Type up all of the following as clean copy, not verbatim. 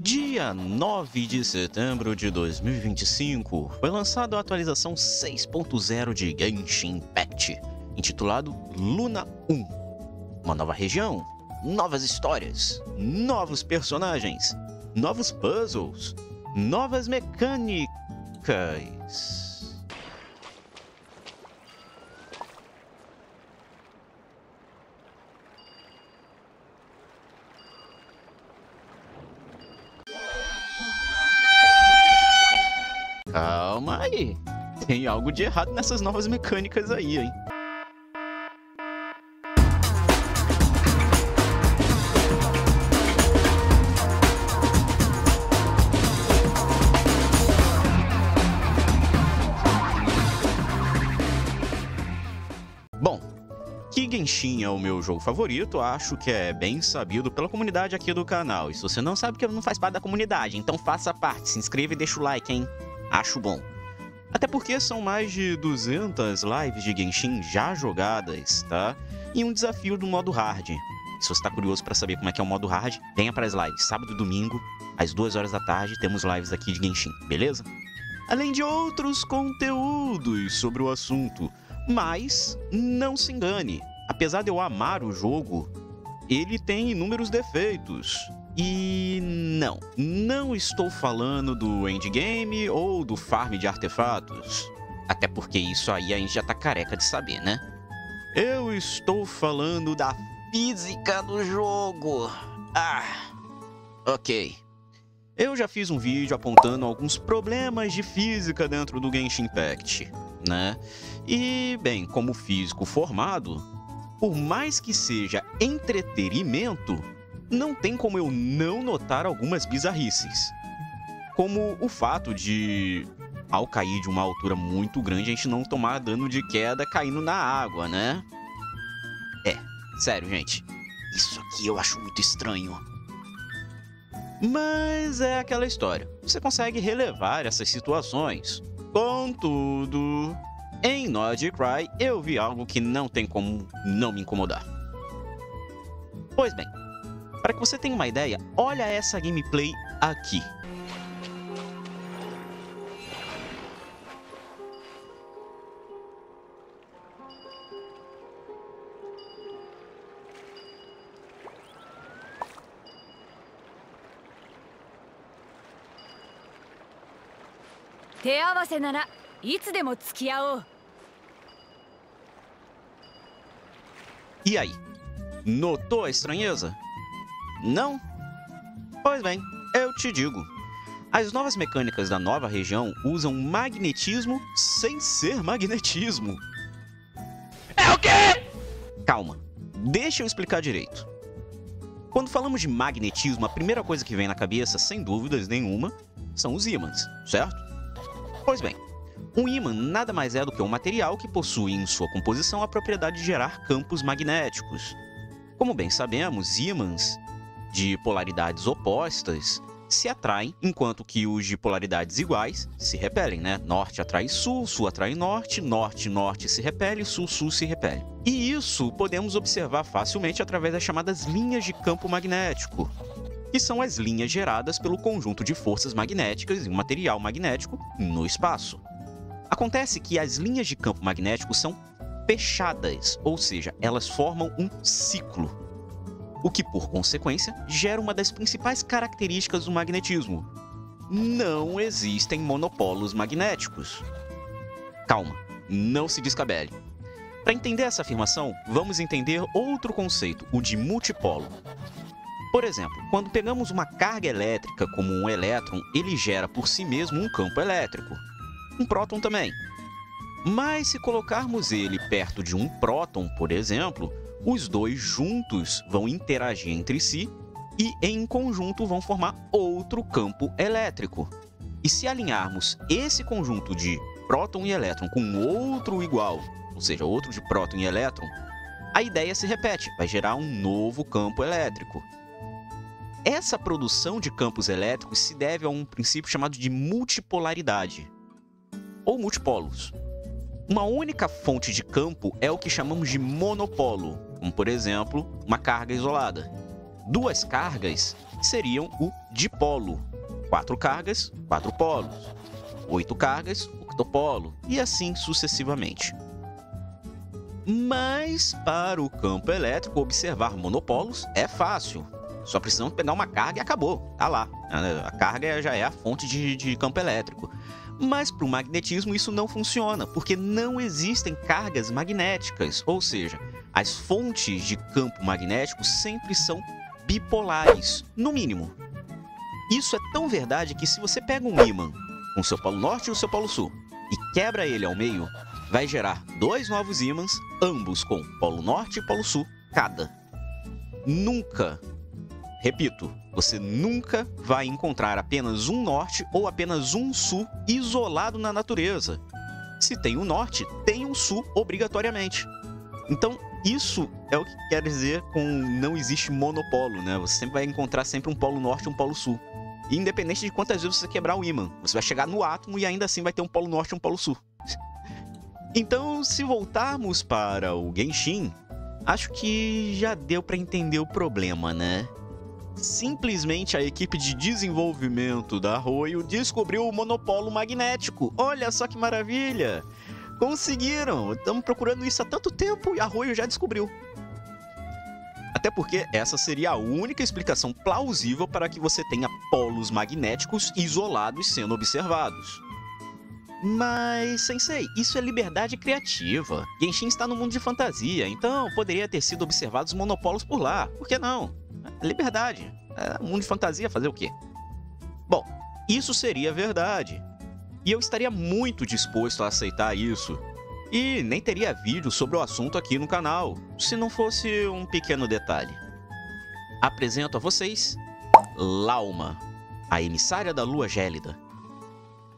Dia 9 de setembro de 2025, foi lançada a atualização 6.0 de Genshin Impact, intitulado Luna 1. Uma nova região, novas histórias, novos personagens, novos puzzles, novas mecânicas. Calma aí, tem algo de errado nessas novas mecânicas aí, hein? Bom, que Genshin é o meu jogo favorito, acho que é bem sabido pela comunidade aqui do canal. E se você não sabe, que não faz parte da comunidade, então faça parte, se inscreva e deixa o like, hein? Acho bom. Até porque são mais de 200 lives de Genshin já jogadas, tá? E um desafio do modo hard. Se você está curioso para saber como é que é o modo hard, venha para as lives. Sábado e domingo, às 2 horas da tarde, temos lives aqui de Genshin, beleza? Além de outros conteúdos sobre o assunto. Mas não se engane, apesar de eu amar o jogo, ele tem inúmeros defeitos. E não estou falando do endgame ou do farm de artefatos. Até porque isso aí a gente já tá careca de saber, né? Eu estou falando da física do jogo. Ok. Eu já fiz um vídeo apontando alguns problemas de física dentro do Genshin Impact, né? E, bem, como físico formado, por mais que seja entretenimento, não tem como eu não notar algumas bizarrices. Como o fato de, ao cair de uma altura muito grande, a gente não tomar dano de queda caindo na água, né? Sério, gente. Isso aqui eu acho muito estranho. Mas é aquela história. Você consegue relevar essas situações. Contudo, em Nod Cry eu vi algo que não tem como não me incomodar. Pois bem, para que você tenha uma ideia, olha essa gameplay aqui. E aí, notou a estranheza? Não? Pois bem, eu te digo. As novas mecânicas da nova região usam magnetismo sem ser magnetismo. É o quê? Calma, deixa eu explicar direito. Quando falamos de magnetismo, a primeira coisa que vem na cabeça, sem dúvidas nenhuma, são os ímãs, certo? Pois bem, um ímã nada mais é do que um material que possui em sua composição a propriedade de gerar campos magnéticos. Como bem sabemos, ímãs de polaridades opostas se atraem, enquanto que os de polaridades iguais se repelem, né? Norte atrai sul, sul atrai norte, norte, norte se repele, sul, sul se repele. E isso podemos observar facilmente através das chamadas linhas de campo magnético, que são as linhas geradas pelo conjunto de forças magnéticas e um material magnético no espaço. Acontece que as linhas de campo magnético são fechadas, ou seja, elas formam um ciclo, o que, por consequência, gera uma das principais características do magnetismo. Não existem monopolos magnéticos. Calma, não se descabele. Para entender essa afirmação, vamos entender outro conceito, o de multipolo. Por exemplo, quando pegamos uma carga elétrica como um elétron, ele gera por si mesmo um campo elétrico. Um próton também. Mas se colocarmos ele perto de um próton, por exemplo, os dois juntos vão interagir entre si e, em conjunto, vão formar outro campo elétrico. E se alinharmos esse conjunto de próton e elétron com outro igual, ou seja, outro de próton e elétron, a ideia se repete, vai gerar um novo campo elétrico. Essa produção de campos elétricos se deve a um princípio chamado de multipolaridade, ou multipolos. Uma única fonte de campo é o que chamamos de monopolo, como por exemplo, uma carga isolada. Duas cargas seriam o dipolo. 4 cargas, 4 polos. 8 cargas, octopolo. E assim sucessivamente. Mas, para o campo elétrico, observar monopolos é fácil. Só precisamos pegar uma carga e acabou. Tá lá. A carga já é a fonte de campo elétrico. Mas para o magnetismo isso não funciona, porque não existem cargas magnéticas. Ou seja, as fontes de campo magnético sempre são bipolares, no mínimo. Isso é tão verdade que se você pega um ímã com o seu polo norte e o seu polo sul e quebra ele ao meio, vai gerar 2 novos ímãs, ambos com polo norte e polo sul cada. Nunca, repito, você nunca vai encontrar apenas um norte ou apenas um sul isolado na natureza. Se tem um norte, tem um sul obrigatoriamente. Então, isso é o que quer dizer com não existe monopolo, né? Você sempre vai encontrar sempre um polo norte e um polo sul. E independente de quantas vezes você quebrar o ímã, você vai chegar no átomo e ainda assim vai ter um polo norte e um polo sul. Então, se voltarmos para o Genshin, acho que já deu para entender o problema, né? Simplesmente a equipe de desenvolvimento da Arroyo descobriu o monopolo magnético. Olha só que maravilha! Conseguiram! Estamos procurando isso há tanto tempo e a Arroyo já descobriu. Até porque essa seria a única explicação plausível para que você tenha polos magnéticos isolados sendo observados. Mas, Sensei, isso é liberdade criativa. Genshin está no mundo de fantasia, então poderia ter sido observados monopolos por lá. Por que não? É liberdade. É mundo de fantasia, fazer o quê? Bom, isso seria verdade. E eu estaria muito disposto a aceitar isso. E nem teria vídeo sobre o assunto aqui no canal, se não fosse um pequeno detalhe. Apresento a vocês Lauma, a emissária da Lua Gélida.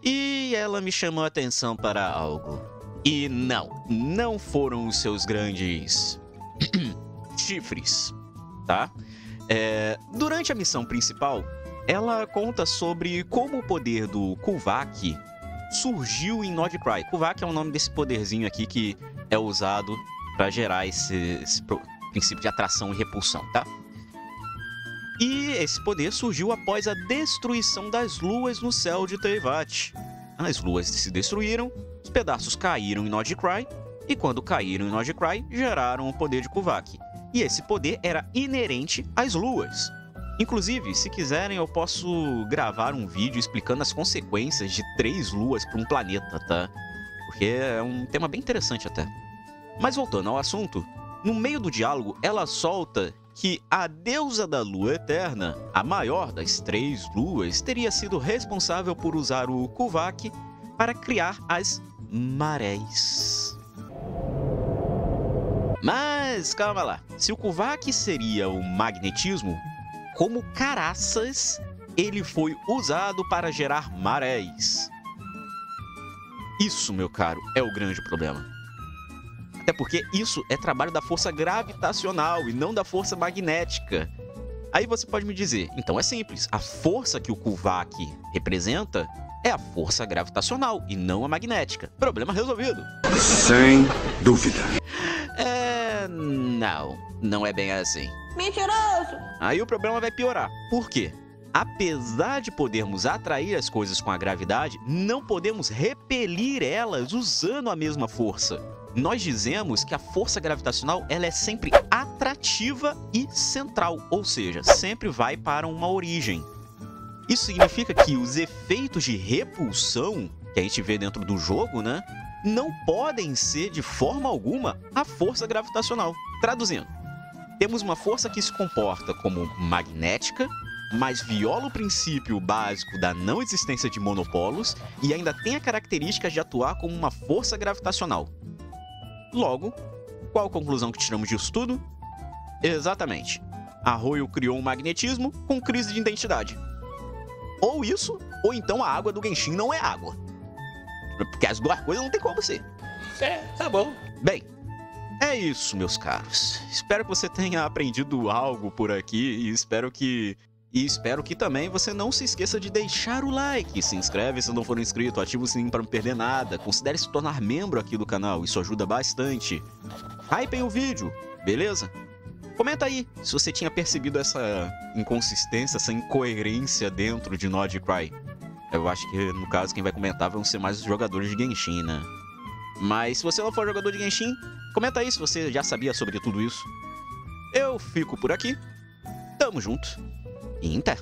E ela me chamou a atenção para algo. E não foram os seus grandes chifres, tá? Durante a missão principal, ela conta sobre como o poder do Kuvak surgiu em Nodcry. Kuvak é o nome desse poderzinho aqui que é usado para gerar esse princípio de atração e repulsão, tá? E esse poder surgiu após a destruição das luas no céu de Teyvat. As luas se destruíram, os pedaços caíram em Nodcry, e quando caíram em Nodcry, geraram o poder de Kuvak. E esse poder era inerente às luas. Inclusive, se quiserem, eu posso gravar um vídeo explicando as consequências de 3 luas para um planeta, tá? Porque é um tema bem interessante até. Mas voltando ao assunto, no meio do diálogo, ela solta que a deusa da lua eterna, a maior das 3 luas, teria sido responsável por usar o Kuvak para criar as marés. Mas calma lá, se o Kuvak seria o magnetismo, como caraças ele foi usado para gerar marés? Isso, meu caro, é o grande problema. Até porque isso é trabalho da força gravitacional e não da força magnética. Aí você pode me dizer, então é simples, a força que o Kuvak representa é a força gravitacional e não a magnética. Problema resolvido. Sem dúvida. Não é bem assim. Mentiroso! Aí o problema vai piorar. Por quê? Apesar de podermos atrair as coisas com a gravidade, não podemos repelir elas usando a mesma força. Nós dizemos que a força gravitacional ela é sempre atrativa e central, ou seja, sempre vai para uma origem. Isso significa que os efeitos de repulsão que a gente vê dentro do jogo, né, não podem ser de forma alguma a força gravitacional. Traduzindo, temos uma força que se comporta como magnética, mas viola o princípio básico da não existência de monopolos e ainda tem a característica de atuar como uma força gravitacional. Logo, qual a conclusão que tiramos disso tudo? Exatamente. Arroyo criou um magnetismo com crise de identidade. Ou isso, ou então a água do Genshin não é água. Porque as duas coisas não tem como ser. Tá bom. Bem, é isso, meus caros. Espero que você tenha aprendido algo por aqui e espero que também você não se esqueça de deixar o like, se inscreve se não for inscrito, ativa o sininho para não perder nada, considere se tornar membro aqui do canal, isso ajuda bastante. Hypem o vídeo, beleza? Comenta aí se você tinha percebido essa inconsistência, essa incoerência dentro de Nod Cry. Eu acho que, no caso, quem vai comentar vão ser mais os jogadores de Genshin, né? Mas se você não for jogador de Genshin, comenta aí se você já sabia sobre tudo isso. Eu fico por aqui. Tamo junto. E em pé.